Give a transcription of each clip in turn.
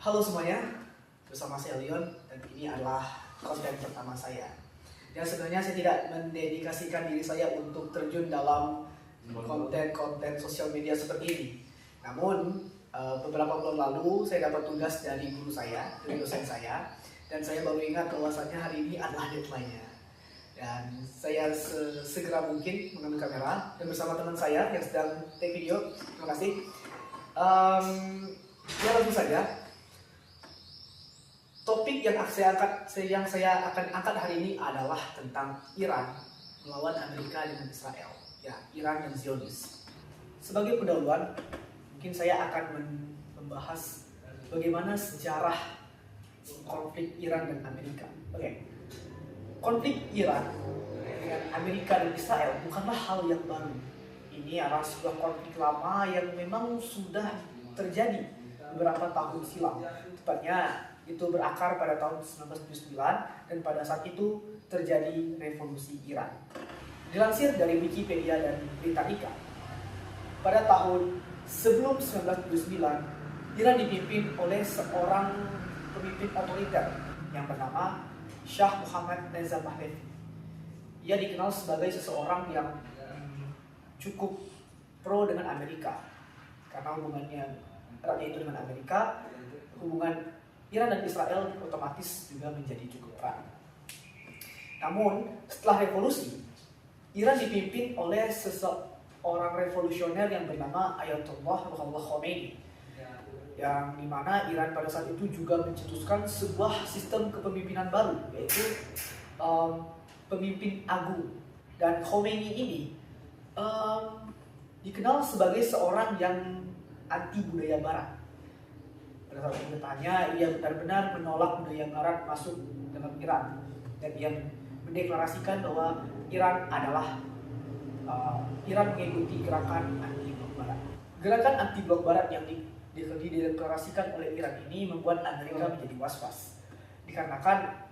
Halo semuanya, bersama saya Leon dan ini adalah konten pertama saya. Dan sebenarnya saya tidak mendedikasikan diri saya untuk terjun dalam konten-konten sosial media seperti ini. Namun beberapa bulan lalu saya dapat tugas dari guru saya, dari dosen saya, dan saya baru ingat bahwasannya hari ini adalah deadline-nya. Dan saya segera mungkin mengambil kamera dan bersama teman saya yang sedang take video. Terima kasih. Ya langsung saja. Topik yang saya akan angkat hari ini adalah tentang Iran melawan Amerika dengan Israel. Ya, Iran dan Zionis. Sebagai pendahuluan, mungkin saya akan membahas bagaimana sejarah konflik Iran dan Amerika. Oke. Konflik Iran dengan Amerika dan Israel bukanlah hal yang baru. Ini adalah sebuah konflik lama yang memang sudah terjadi beberapa tahun silam. Tepatnya itu berakar pada tahun 1979 dan pada saat itu terjadi revolusi Iran. Dilansir dari Wikipedia dan Britannica, pada tahun sebelum 1979, Iran dipimpin oleh seorang pemimpin otoriter yang bernama Shah Muhammad Reza Pahlavi. Ia dikenal sebagai seseorang yang cukup pro dengan Amerika karena hubungannya eratnya itu dengan Amerika. Hubungan Iran dan Israel otomatis juga menjadi cukup erat. Namun setelah revolusi, Iran dipimpin oleh seseorang revolusioner yang bernama Ayatollah Ruhollah Khomeini, yang dimana Iran pada saat itu juga mencetuskan sebuah sistem kepemimpinan baru, yaitu pemimpin agung. Dan Khomeini ini dikenal sebagai seorang yang anti budaya Barat. Pada saat bertanya, ia benar-benar menolak budaya Barat masuk dalam Iran, dan ia mendeklarasikan bahwa Iran mengikuti gerakan anti blok Barat. Gerakan anti blok Barat yang dideklarasikan oleh Iran ini membuat Amerika menjadi was-was, dikarenakan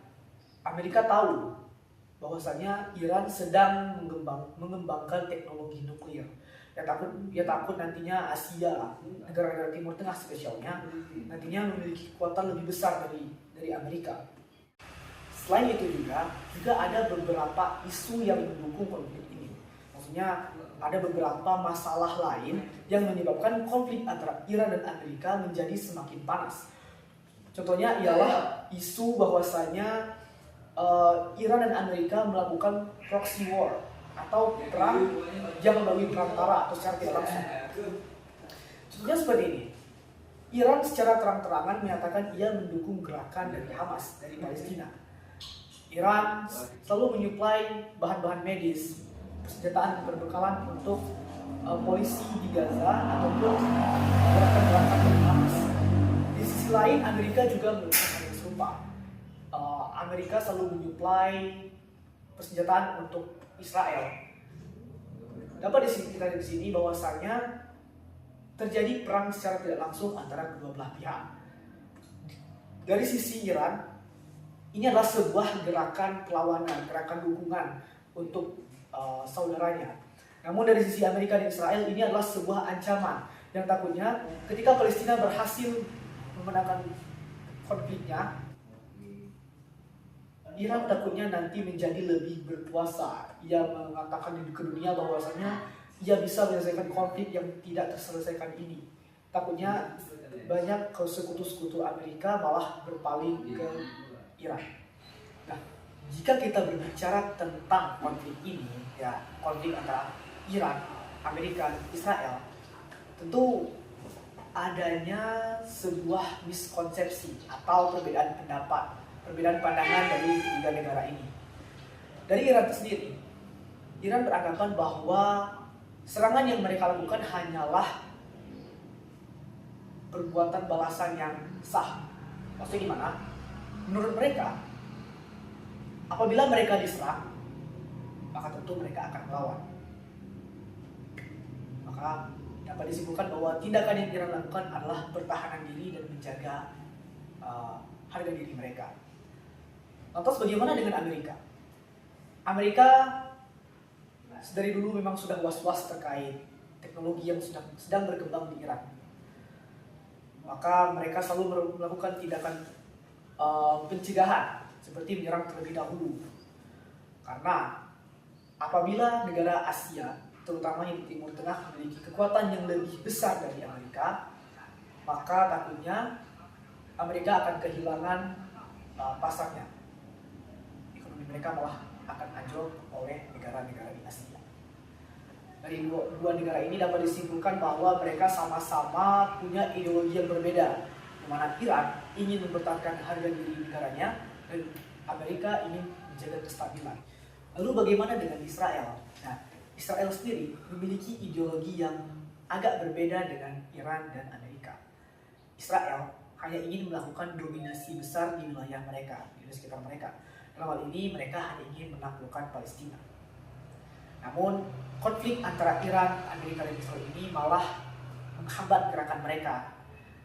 Amerika tahu bahwasanya Iran sedang mengembangkan teknologi nuklir. Dia takut nantinya Asia, negara-negara Timur Tengah spesialnya, nantinya memiliki kekuatan lebih besar dari Amerika. Selain itu juga ada beberapa isu yang mendukung konflik ini. Maksudnya ada beberapa masalah lain yang menyebabkan konflik antara Iran dan Amerika menjadi semakin panas. Contohnya ialah isu bahwasanya Iran dan Amerika melakukan proxy war atau perang yang melalui perantara atau secara tidak langsung. Contohnya seperti ini. Iran secara terang-terangan menyatakan ia mendukung gerakan dari Hamas dari Palestina. Iran selalu menyuplai bahan-bahan medis, persenjataan dan perbekalan untuk polisi di Gaza ataupun gerakan-gerakan dari Hamas. Di sisi lain, Amerika juga melakukan hal yang serupa. Amerika selalu menyuplai persenjataan untuk Israel. Dapat kita di sini bahwasanya terjadi perang secara tidak langsung antara kedua belah pihak. Dari sisi Iran, ini adalah sebuah gerakan perlawanan, gerakan dukungan untuk saudaranya. Namun dari sisi Amerika dan Israel, ini adalah sebuah ancaman yang takutnya ketika Palestina berhasil memenangkan konfliknya, Iran takutnya nanti menjadi lebih berkuasa. Ia mengatakan ke dunia bahwasanya ia bisa menyelesaikan konflik yang tidak terselesaikan ini. Takutnya banyak sekutu-sekutu Amerika malah berpaling ke Iran. Nah, jika kita berbicara tentang konflik ini, ya konflik antara Iran, Amerika, dan Israel, tentu adanya sebuah miskonsepsi atau perbedaan pendapat, perbedaan pandangan dari ketiga negara ini. Dari Iran sendiri, Iran beranggapan bahwa serangan yang mereka lakukan hanyalah perbuatan balasan yang sah. Maksudnya gimana? Menurut mereka, apabila mereka diserang, maka tentu mereka akan melawan. Maka dapat disimpulkan bahwa tindakan yang Iran lakukan adalah pertahanan diri dan menjaga harga diri mereka. Lantas bagaimana dengan Amerika? Amerika dari dulu memang sudah was-was terkait teknologi yang sedang berkembang di Iran. maka mereka selalu melakukan tindakan pencegahan seperti menyerang terlebih dahulu. Karena apabila negara Asia, terutama yang di Timur Tengah, memiliki kekuatan yang lebih besar dari Amerika, maka takutnya Amerika akan kehilangan pasarnya. Ekonomi mereka malah akan anjlok oleh negara-negara di Asia. Dari dua negara ini dapat disimpulkan bahwa mereka sama-sama punya ideologi yang berbeda, di mana Iran ingin mempertahankan harga diri negaranya dan Amerika ingin menjaga kestabilan. Lalu bagaimana dengan Israel? Nah, Israel sendiri memiliki ideologi yang agak berbeda dengan Iran dan Amerika. Israel hanya ingin melakukan dominasi besar di wilayah mereka, di sekitar mereka. Dalam hal ini mereka hanya ingin menaklukkan Palestina. Namun konflik antara Iran, Amerika, dan Israel ini malah menghambat gerakan mereka.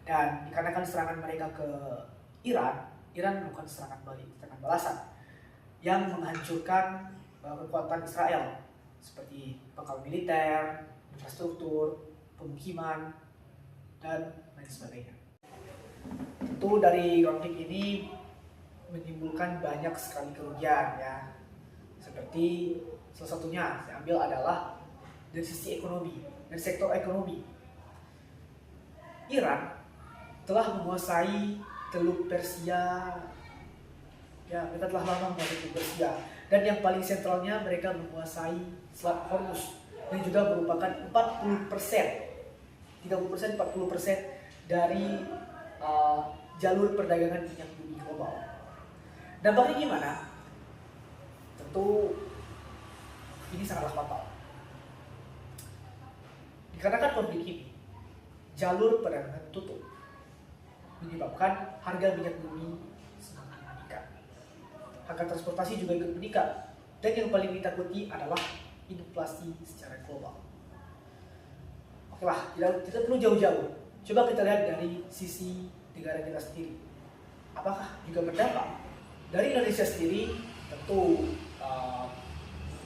Dan dikarenakan serangan mereka ke Iran melakukan serangan balik, serangan balasan yang menghancurkan kekuatan Israel seperti bekal militer, infrastruktur, pemukiman, dan lain sebagainya. Tentu dari konflik ini menimbulkan banyak sekali kerugian ya. Seperti salah satunya saya ambil adalah dari sisi ekonomi, dari sektor ekonomi. Iran telah menguasai Teluk Persia, ya mereka telah lama menguasai Teluk Persia, dan yang paling sentralnya mereka menguasai Selat Hormuz yang juga merupakan 30% dari jalur perdagangan minyak bumi global. Dampaknya gimana? Tentu ini sangatlah fatal. Dikarenakan konflik ini, jalur perdagangan tutup, menyebabkan harga minyak bumi semakin meningkat. Harga transportasi juga ikut meningkat. Dan yang paling ditakuti adalah inflasi secara global. Oke lah, tidak perlu jauh-jauh. Coba kita lihat dari sisi negara kita sendiri. Apakah juga berdampak? Dari Indonesia sendiri tentu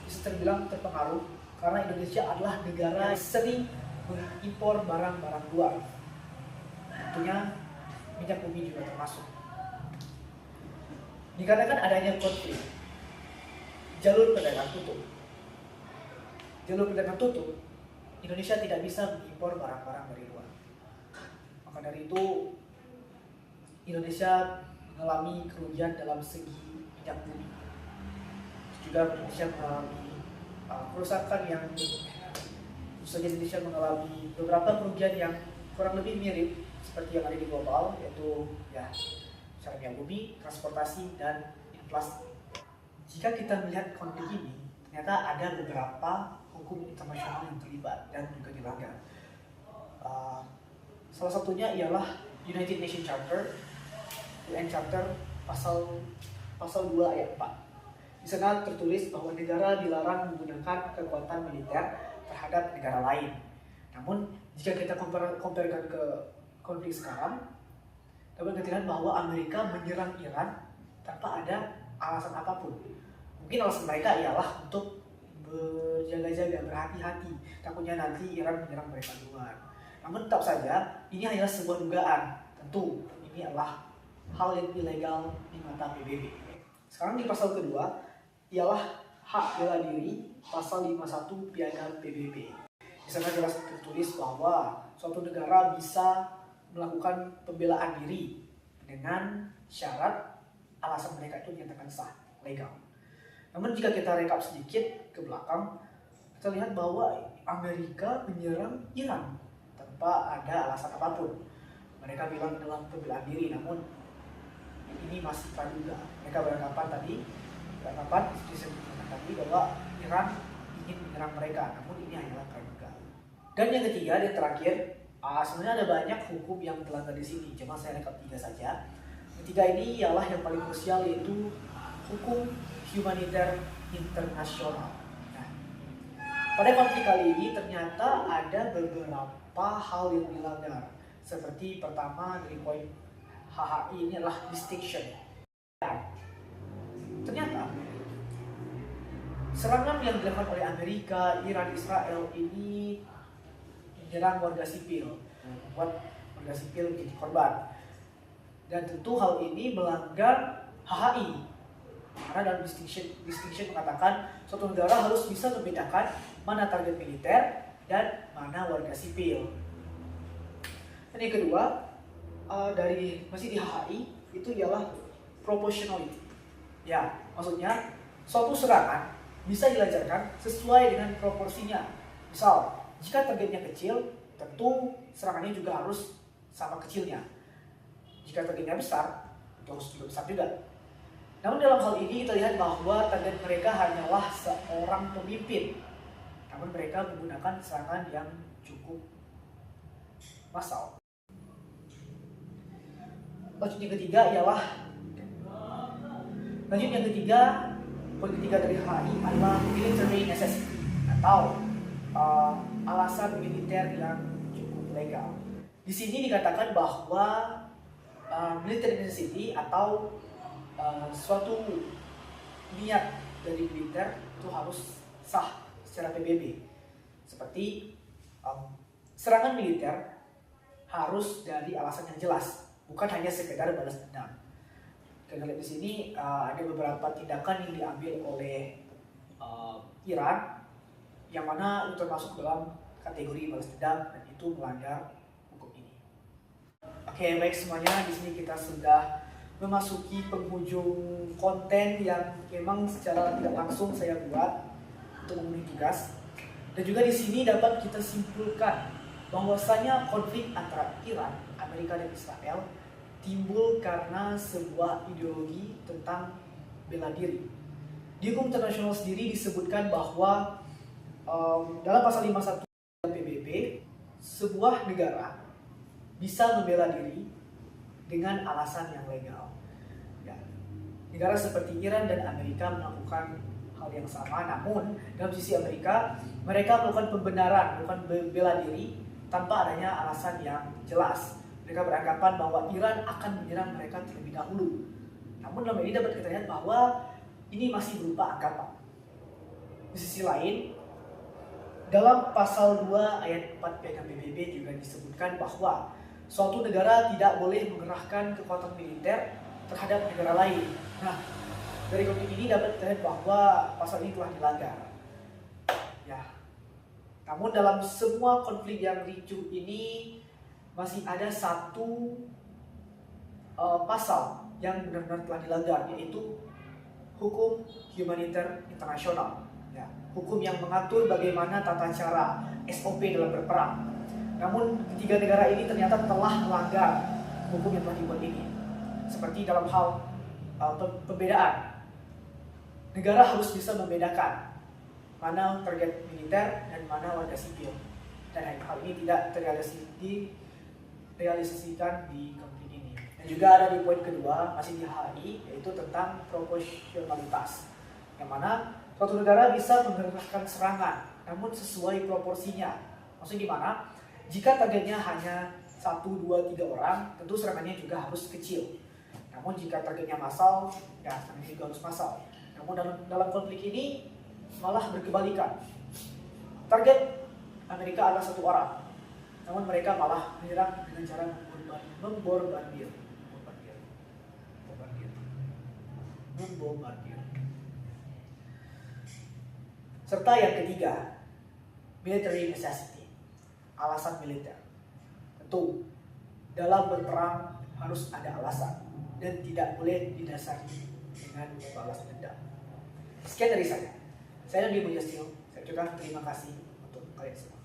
bisa terbilang terpengaruh karena Indonesia adalah negara yang sering mengimpor barang-barang luar. Tentunya minyak bumi juga termasuk. Dikarenakan adanya konflik, jalur perdagangan tutup. Jalur perdagangan tutup, Indonesia tidak bisa mengimpor barang-barang dari luar. Maka dari itu, Indonesia mengalami kerugian dalam segi minyak bumi. Juga Indonesia mengalami kerusakan yang Indonesia mengalami beberapa kerugian yang kurang lebih mirip seperti yang ada di global, yaitu ya secara minyak bumi, transportasi, dan inflasi. Jika kita melihat konflik ini, ternyata ada beberapa hukum internasional yang terlibat dan juga dilanggar. Salah satunya ialah United Nations Charter, UN Charter pasal 2 ayat 4. Di sana tertulis bahwa negara dilarang menggunakan kekuatan militer terhadap negara lain. Namun jika kita comparekan ke konflik sekarang, dapat kita lihat bahwa Amerika menyerang Iran tanpa ada alasan apapun. Mungkin alasan mereka ialah untuk berjaga-jaga, berhati-hati, takutnya nanti Iran menyerang mereka duluan. Namun tetap saja, ini hanyalah sebuah dugaan. Tentu, ini adalah hal yang ilegal di mata PBB. Sekarang di pasal kedua, ialah hak bela diri, pasal 51 Piagam PBB. Di sana jelas tertulis bahwa suatu negara bisa melakukan pembelaan diri dengan syarat alasan mereka itu dinyatakan sah, legal. Namun jika kita rekap sedikit ke belakang, kita lihat bahwa Amerika menyerang Iran tanpa ada alasan apapun. Mereka bilang adalah pembelaan diri, namun ini masih praduga. Mereka beranggapan seperti tadi bahwa Iran ingin menyerang mereka, namun ini hanyalah praduga. Dan yang ketiga dan terakhir, sebenarnya ada banyak hukum yang dilanggar di sini, cuma saya rekap 3 saja. Ketiga ini ialah yang paling krusial, yaitu hukum humaniter internasional. Nah, pada konflik kali ini ternyata ada beberapa hal yang dilanggar. Seperti pertama dari poin HHI ini adalah distinction. Ternyata serangan yang dilakukan oleh Amerika, Iran, Israel ini menyerang warga sipil, membuat warga sipil menjadi korban. Dan tentu hal ini melanggar HHI. Karena dalam distinction mengatakan suatu negara harus bisa membedakan mana target militer dan mana warga sipil. Dan yang kedua, masih di HHI itu ialah proportionality. Ya, maksudnya suatu serangan bisa dilancarkan sesuai dengan proporsinya. Misal, jika targetnya kecil, tentu serangannya juga harus sama kecilnya. Jika targetnya besar, itu harus juga besar juga. Namun dalam hal ini kita lihat bahwa target mereka hanyalah seorang pemimpin. Namun mereka menggunakan serangan yang cukup massal. Lanjut yang ketiga, poin ketiga dari HI adalah military necessity atau alasan militer yang cukup legal. Di sini dikatakan bahwa military necessity atau suatu niat dari militer itu harus sah secara PBB. Seperti serangan militer harus dari alasan yang jelas, bukan hanya sekedar balas dendam. Kita lihat di sini ada beberapa tindakan yang diambil oleh Iran, yang mana itu termasuk dalam kategori balas dendam dan itu melanggar hukum ini. Oke, baik semuanya, di sini kita sudah memasuki penghujung konten yang memang secara tidak langsung saya buat untuk memenuhi tugas. Dan juga di sini dapat kita simpulkan bahwasanya konflik antara Iran, Amerika dan Israel timbul karena sebuah ideologi tentang bela diri. Di hukum internasional sendiri disebutkan bahwa dalam pasal 51 PBB, sebuah negara bisa membela diri dengan alasan yang legal. Ya. Negara seperti Iran dan Amerika melakukan hal yang sama, namun dalam sisi Amerika, mereka melakukan pembenaran, melakukan bela diri tanpa adanya alasan yang jelas. Mereka beranggapan bahwa Iran akan menyerang mereka terlebih dahulu. Namun dalam ini dapat kita lihat bahwa ini masih berupa anggapan. Di sisi lain, dalam pasal 2 ayat 4 Piagam PBB juga disebutkan bahwa suatu negara tidak boleh mengerahkan kekuatan militer terhadap negara lain. Nah, dari konflik ini dapat kita lihat bahwa pasal ini telah dilanggar. Ya. Namun dalam semua konflik yang ricuh ini masih ada satu pasal yang benar-benar telah dilanggar, yaitu hukum humaniter internasional. Ya. Hukum yang mengatur bagaimana tata cara SOP dalam berperang. Namun ketiga negara ini ternyata telah melanggar hukum yang telah dibuat ini. Seperti dalam hal pembedaan, negara harus bisa membedakan mana target militer dan mana warga sipil. Dan hal ini tidak realisasikan di konflik ini. Dan juga ada di poin kedua, masih di HI, yaitu tentang proporsionalitas, yang mana suatu negara bisa menggerakkan serangan, namun sesuai proporsinya. Maksudnya gimana? Jika targetnya hanya 1, 2, 3 orang, tentu serangannya juga harus kecil. Namun jika targetnya massal, ya serangannya juga harus massal. Namun dalam konflik ini malah berkebalikan. Target Amerika adalah 1 orang, namun mereka malah menyerang dengan cara membombardir. Serta yang ketiga, military necessity, alasan militer. Tentu dalam berperang harus ada alasan dan tidak boleh didasari dengan balas dendam. Sekian dari saya. Saya Nabi Mujastil. Saya ucapkan terima kasih untuk kalian semua.